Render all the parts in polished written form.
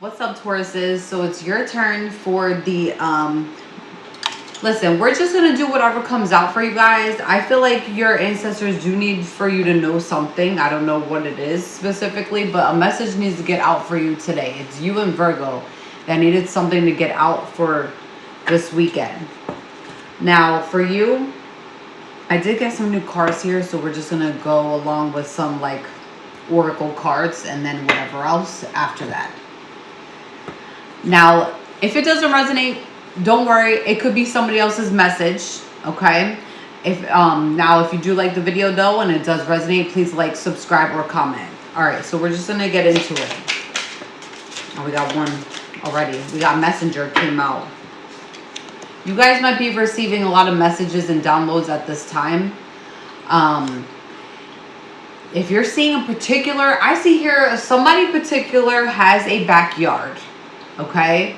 What's up, Tauruses? So it's your turn for the listen, we're just gonna do whatever comes out for you guys. I feel like your ancestors do need for you to know something. I don't know what it is specifically, but a message needs to get out for you today. It's you and Virgo that needed something to get out for this weekend. Now for you, I did get some new cards here, so we're just gonna go along with some like oracle cards and then whatever else after that. Now, if it doesn't resonate, don't worry. It could be somebody else's message, okay? If you do like the video though and it does resonate, please like, subscribe, or comment. All right, so we're just gonna get into it. Oh, we got one already. We got Messenger came out. You guys might be receiving a lot of messages and downloads at this time. If you're seeing a particular, I see here somebody particular has a backyard. Okay,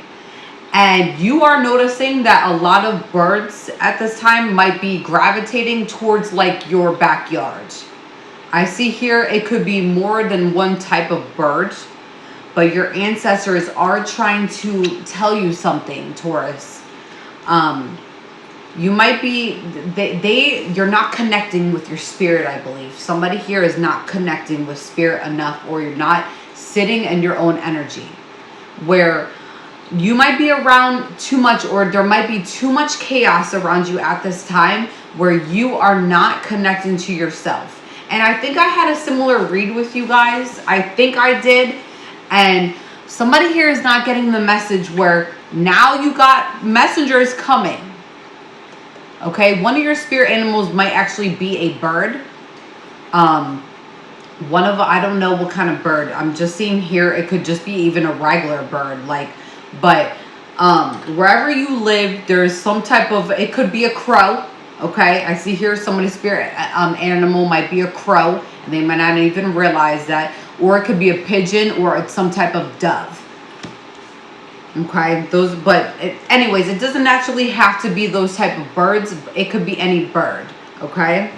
and you are noticing that a lot of birds at this time might be gravitating towards like your backyard. I see here it could be more than one type of bird, but your ancestors are trying to tell you something, Taurus. You might be you're not connecting with your spirit. I believe somebody here is not connecting with spirit enough, or you're not sitting in your own energy, where you might be around too much, or there might be too much chaos around you at this time where you are not connecting to yourself. And I think I had a similar read with you guys. I think I did. And somebody here is not getting the message where now you got messengers coming. Okay, one of your spirit animals might actually be a bird. I don't know what kind of bird. I'm just seeing here it could just be even a regular bird, but wherever you live, there's some type of, it could be a crow. Okay, I see here somebody's spirit animal might be a crow, and they might not even realize that, or it could be a pigeon, or it's some type of dove. Okay, anyways, it doesn't actually have to be those type of birds. It could be any bird. Okay.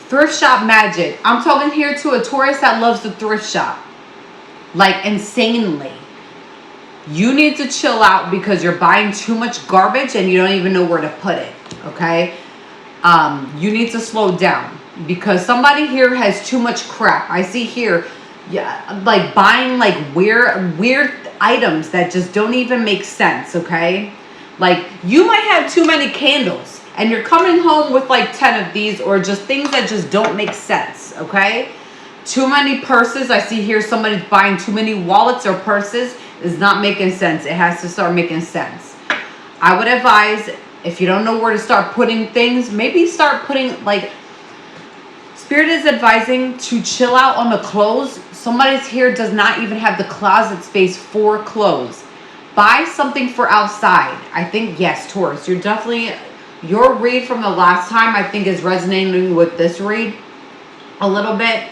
Thrift shop magic. I'm talking here to a Taurus that loves the thrift shop, like insanely. You need to chill out because you're buying too much garbage and you don't even know where to put it. Okay. You need to slow down because somebody here has too much crap. I see here, yeah, like buying like weird items that just don't even make sense. Okay. Like you might have too many candles and you're coming home with like 10 of these, or just things that just don't make sense. Okay. Too many purses. I see here somebody's buying too many wallets or purses. Is not making sense. It has to start making sense. I would advise, if you don't know where to start putting things, maybe start putting, like, Spirit is advising to chill out on the clothes. Somebody's here does not even have the closet space for clothes. Buy something for outside. I think, yes, Taurus, you're definitely, your read from the last time I think is resonating with this read a little bit.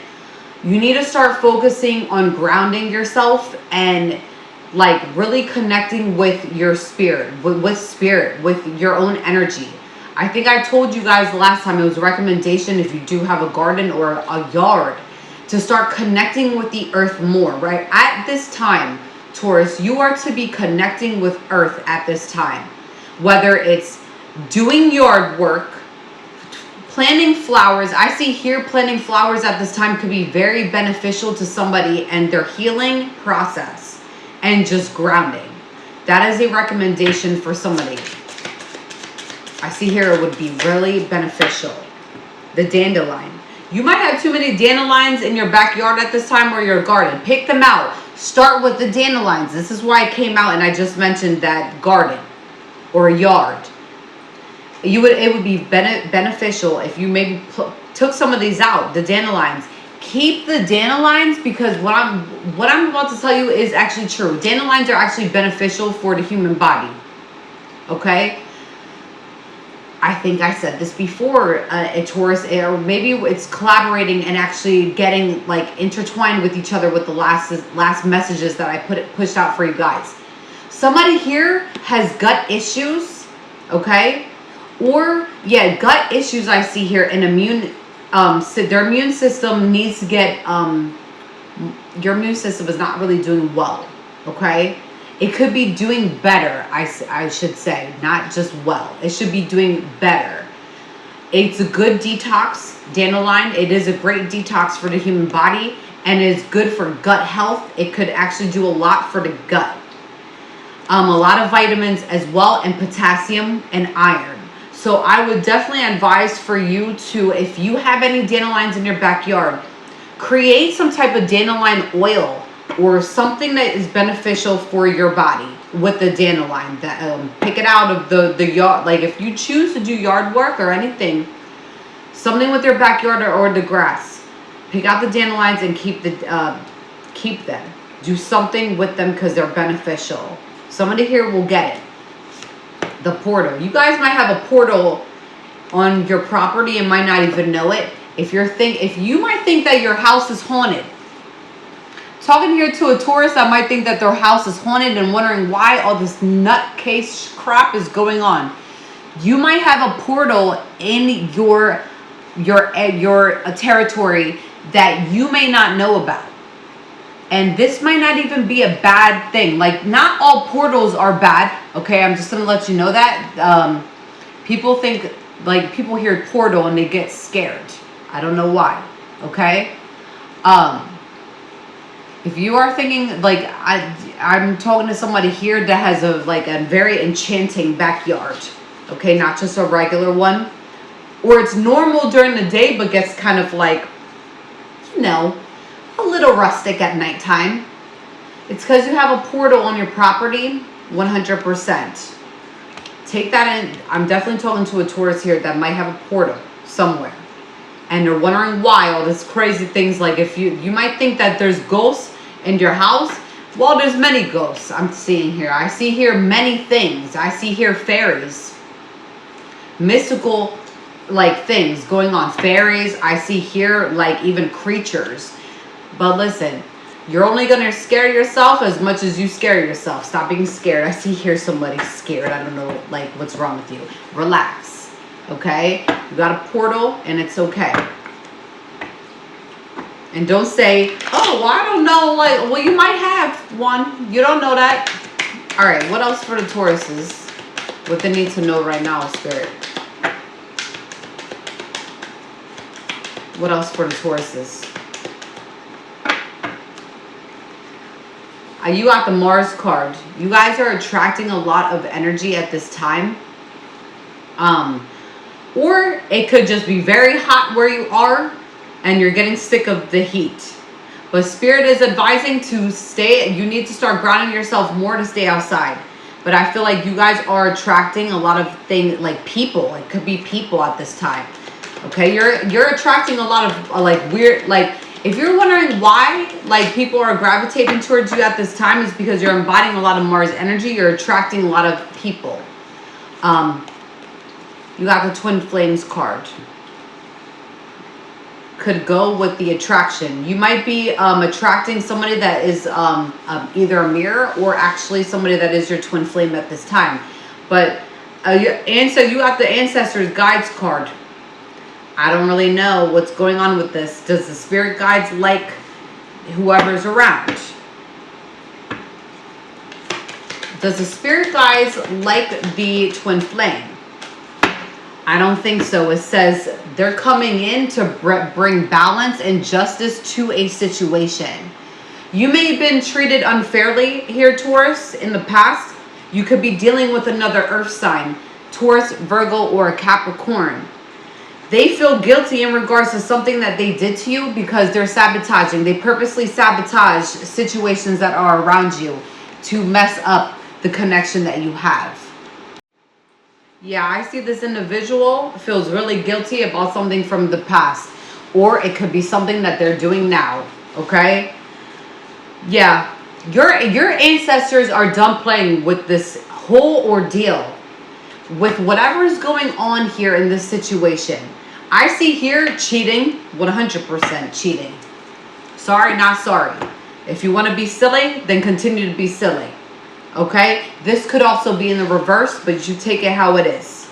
You need to start focusing on grounding yourself and like really connecting with your spirit, with your own energy. I think I told you guys last time, it was a recommendation if you do have a garden or a yard, to start connecting with the earth more, right? At this time, Taurus, you are to be connecting with earth at this time. Whether it's doing yard work, planting flowers. I see here planting flowers at this time could be very beneficial to somebody and their healing process. And just grounding. That is a recommendation for somebody. I see here it would be really beneficial. The dandelion. You might have too many dandelions in your backyard at this time, or your garden. Pick them out. Start with the dandelions. This is why I came out and I just mentioned that garden or a yard. It would be beneficial if you maybe took some of these out, the dandelions. Keep the dandelions, because what I'm about to tell you is actually true. Dandelions are actually beneficial for the human body. Okay? I think I said this before, a Taurus, or maybe it's collaborating and actually getting like intertwined with each other with the last messages that I pushed out for you guys. Somebody here has gut issues, okay? Or yeah, gut issues I see here, and their immune system needs to get your immune system is not really doing well, okay? It could be doing better, I should say, not just well. It should be doing better. It's a good detox, dandelion. It is a great detox for the human body, and it's good for gut health. It could actually do a lot for the gut. A lot of vitamins as well, and potassium and iron. So I would definitely advise for you to, if you have any dandelions in your backyard, create some type of dandelion oil or something that is beneficial for your body with the dandelion. That pick it out of the yard. Like if you choose to do yard work or anything, something with your backyard or the grass, pick out the dandelions and keep them. Do something with them because they're beneficial. Somebody here will get it. The portal. You guys might have a portal on your property and might not even know it. If you might think that your house is haunted. Talking here to a Taurus that might think that their house is haunted and wondering why all this nutcase crap is going on. You might have a portal in your territory that you may not know about. And this might not even be a bad thing. Like, not all portals are bad. Okay, I'm just going to let you know that. People think, like, people hear portal and they get scared. I don't know why. Okay? If you are thinking, like, I'm talking to somebody here that has a very enchanting backyard. Okay, not just a regular one. Or it's normal during the day, but gets kind of like, a little rustic at nighttime. It's because you have a portal on your property, 100%. Take that in. I'm definitely talking to a Taurus here that might have a portal somewhere. And they're wondering why all this crazy things. Like if you might think that there's ghosts in your house. Well, there's many ghosts I'm seeing here. I see here many things. I see here fairies. Mystical things going on. Fairies. I see here even creatures. But listen, you're only going to scare yourself as much as you scare yourself. Stop being scared. I see here somebody scared. I don't know, what's wrong with you. Relax, okay? You got a portal, and it's okay. And don't say, oh, well, I don't know. Well, you might have one. You don't know that. All right, what else for the Tauruses? What they need to know right now, Spirit. What else for the Tauruses? You got the Mars card. You guys are attracting a lot of energy at this time. Or it could just be very hot where you are and you're getting sick of the heat. But Spirit is advising to stay. You need to start grounding yourself more to stay outside. But I feel like you guys are attracting a lot of things, like people. It could be people at this time. Okay, you're attracting a lot of weird, if you're wondering why people are gravitating towards you at this time, is because you're embodying a lot of Mars energy. You're attracting a lot of people. You got the Twin Flames card. Could go with the attraction. You might be attracting somebody that is either a mirror or actually somebody that is your twin flame at this time. But you got the Ancestors Guides card. I don't really know what's going on with this. Does the spirit guides like whoever's around? Does the spirit guides like the twin flame? I don't think so. It says they're coming in to bring balance and justice to a situation. You may have been treated unfairly here, Taurus, in the past. You could be dealing with another earth sign, Taurus, Virgo, or a Capricorn. They feel guilty in regards to something that they did to you because they're sabotaging. They purposely sabotage situations that are around you to mess up the connection that you have. Yeah, I see this individual feels really guilty about something from the past. Or it could be something that they're doing now. Okay? Yeah. Your ancestors are done playing with this whole ordeal. With whatever is going on here in this situation. I see here cheating, 100% cheating. Sorry, not sorry. If you want to be silly, then continue to be silly. Okay? This could also be in the reverse, but you take it how it is.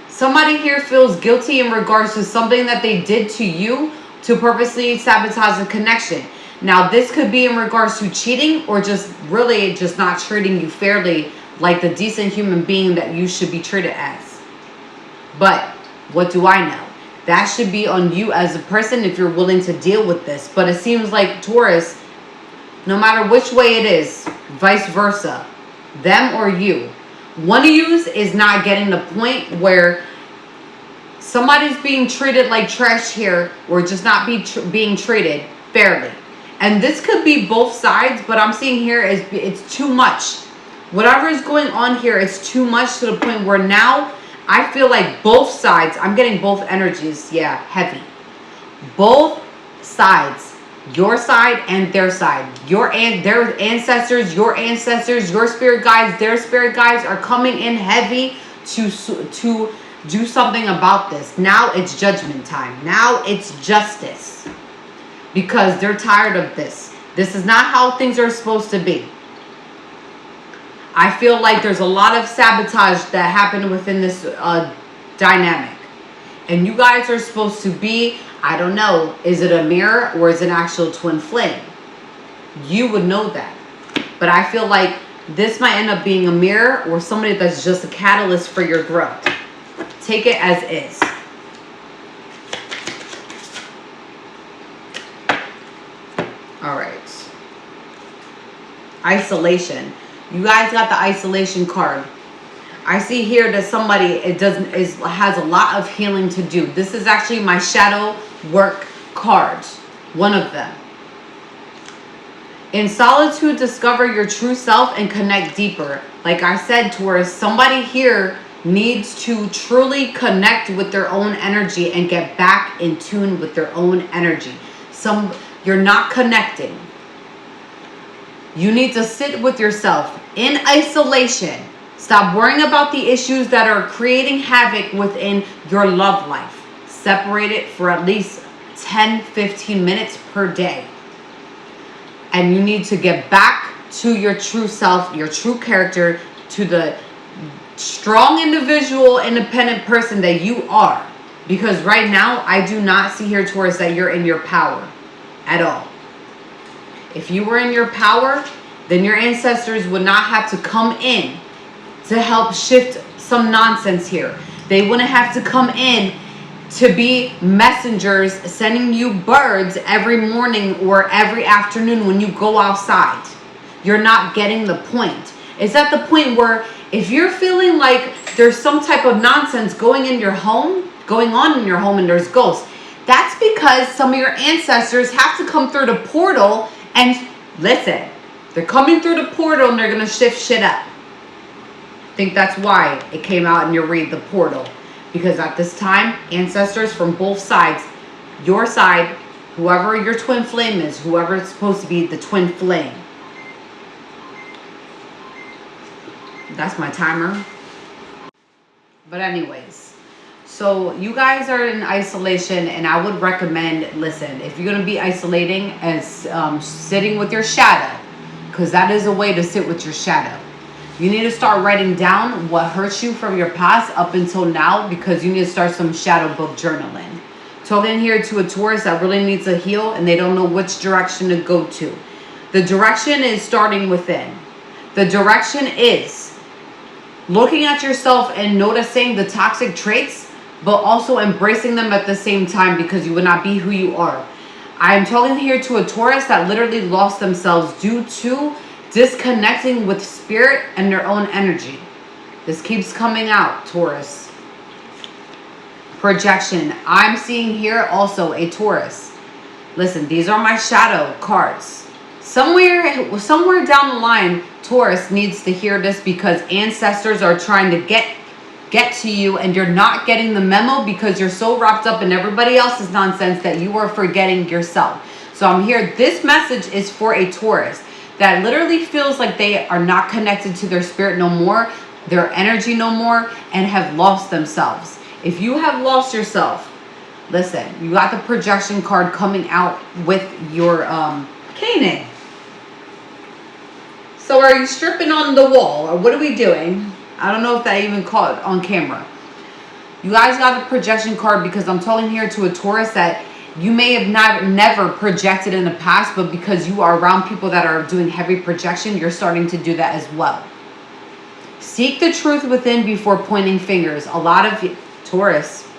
Somebody here feels guilty in regards to something that they did to you to purposely sabotage the connection. Now, this could be in regards to cheating or just really just not treating you fairly like the decent human being that you should be treated as. But what do I know? That should be on you as a person if you're willing to deal with this. But it seems like Taurus, no matter which way it is, vice versa, them or you, one of you is not getting the point where somebody's being treated like trash here or just not being treated fairly. And this could be both sides, but I'm seeing here is it's too much. Whatever is going on here is too much to the point where now I feel like both sides, I'm getting both energies, yeah, heavy. Both sides, your side and their side, their ancestors, your spirit guides, their spirit guides are coming in heavy to do something about this. Now it's judgment time. Now it's justice. Because they're tired of this. This is not how things are supposed to be. I feel like there's a lot of sabotage that happened within this dynamic. And you guys are supposed to be, I don't know, is it a mirror or is it an actual twin flame? You would know that. But I feel like this might end up being a mirror or somebody that's just a catalyst for your growth. Take it as is. All right. Isolation. You guys got the isolation card. I see here that somebody has a lot of healing to do. This is actually my shadow work cards. One of them. In solitude, discover your true self and connect deeper. Like I said, Taurus, somebody here needs to truly connect with their own energy and get back in tune with their own energy. You're not connecting. You need to sit with yourself in isolation. Stop worrying about the issues that are creating havoc within your love life. Separate it for at least 10-15 minutes per day. And you need to get back to your true self, your true character, to the strong individual, independent person that you are. Because right now, I do not see here, Taurus, that you're in your power at all. If you were in your power, then your ancestors would not have to come in to help shift some nonsense here. They wouldn't have to come in to be messengers sending you birds every morning or every afternoon when you go outside. You're not getting the point. It's at the point where if you're feeling like there's some type of nonsense going on in your home and there's ghosts, that's because some of your ancestors have to come through the portal and listen, they're coming through the portal and they're going to shift shit up. I think that's why it came out in your read, the portal. Because at this time, ancestors from both sides, your side, whoever your twin flame is, whoever it's supposed to be the twin flame. That's my timer. But anyways, so you guys are in isolation, and I would recommend, listen, if you're going to be isolating, as sitting with your shadow, because that is a way to sit with your shadow. You need to start writing down what hurts you from your past up until now, because you need to start some shadow book journaling. Talking here to a Taurus that really needs to heal and they don't know which direction to go to. The direction is starting within. The direction is looking at yourself and noticing the toxic traits, but also embracing them at the same time, because you would not be who you are. I am talking here to a Taurus that literally lost themselves due to disconnecting with spirit and their own energy. This keeps coming out, Taurus. Projection. I'm seeing here also a Taurus. Listen, these are my shadow cards. Somewhere down the line, Taurus needs to hear this, because ancestors are trying to get to you, and you're not getting the memo because you're so wrapped up in everybody else's nonsense that you are forgetting yourself. So I'm here. This message is for a Taurus that literally feels like they are not connected to their spirit no more, their energy no more, and have lost themselves. If you have lost yourself, listen, you got the projection card coming out with your Canaan. So are you stripping on the wall, or what are we doing? I don't know if that even caught on camera. You guys got the projection card because I'm talking here to a Taurus that You may have never projected in the past, but because you are around people that are doing heavy projection, you're starting to do that as well. Seek the truth within before pointing fingers. A lot of Taurus,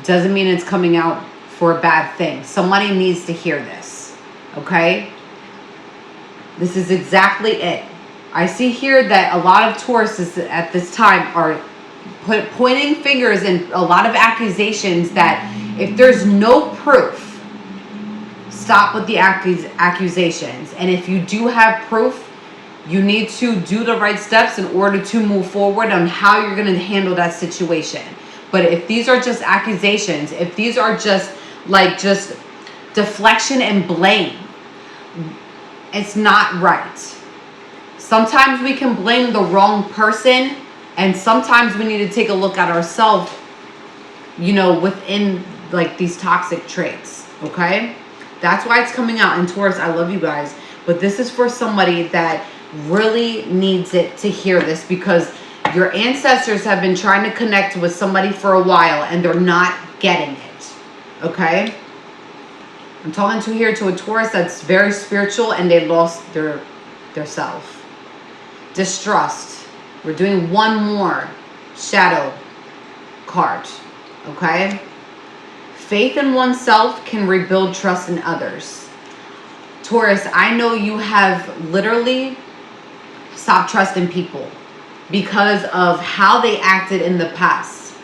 doesn't mean it's coming out for a bad thing. Somebody needs to hear this, okay? This is exactly it. I see here that a lot of Tauruses at this time are pointing fingers and a lot of accusations that if there's no proof, stop with the accusations. And if you do have proof, you need to do the right steps in order to move forward on how you're going to handle that situation. But if these are just accusations, if these are just deflection and blame, it's not right. Sometimes we can blame the wrong person, and sometimes we need to take a look at ourselves, within these toxic traits, okay? That's why it's coming out. And Taurus, I love you guys, but this is for somebody that really needs it to hear this, because your ancestors have been trying to connect with somebody for a while and they're not getting it, okay? I'm talking to a Taurus that's very spiritual and they lost their self. Distrust. We're doing one more shadow card, okay? Faith in oneself can rebuild trust in others. Taurus, I know you have literally stopped trusting people because of how they acted in the past.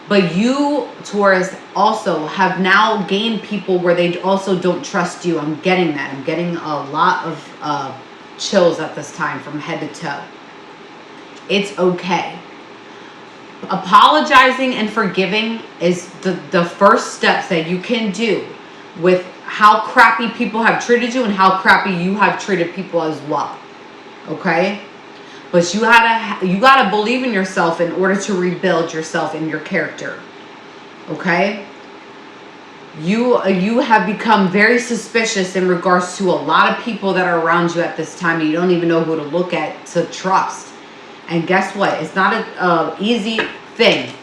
But you, Taurus, also have now gained people where they also don't trust you. I'm getting that. I'm getting a lot of chills at this time from head to toe. It's okay. Apologizing and forgiving is the first steps that you can do with how crappy people have treated you and how crappy you have treated people as well. Okay? But you gotta believe in yourself in order to rebuild yourself and your character. Okay? You have become very suspicious in regards to a lot of people that are around you at this time, and you don't even know who to look at to trust. And guess what? It's not an easy thing.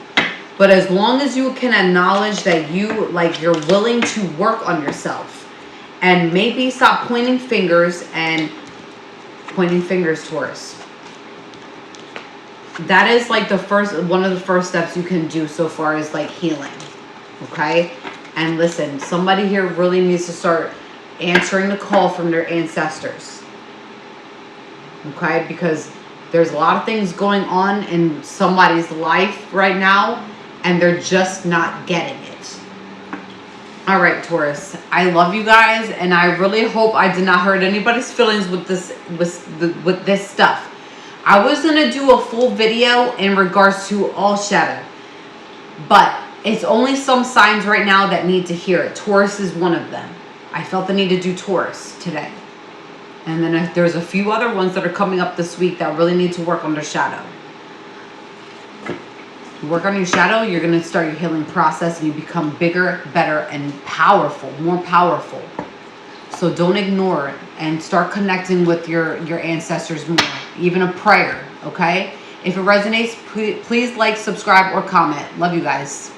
But as long as you can acknowledge that you're willing to work on yourself, and maybe stop pointing fingers, Taurus. That is one of the first steps you can do so far is healing. Okay? And listen, somebody here really needs to start answering the call from their ancestors. Okay? Because there's a lot of things going on in somebody's life right now, and they're just not getting it. All right, Taurus. I love you guys, and I really hope I did not hurt anybody's feelings with this stuff. I was going to do a full video in regards to all shadow, but it's only some signs right now that need to hear it. Taurus is one of them. I felt the need to do Taurus today. And then there's a few other ones that are coming up this week that really need to work on their shadow. You work on your shadow, you're going to start your healing process, and you become bigger, better, and powerful, more powerful. So don't ignore it, and start connecting with your ancestors more. Even a prayer, okay? If it resonates, please like, subscribe, or comment. Love you guys.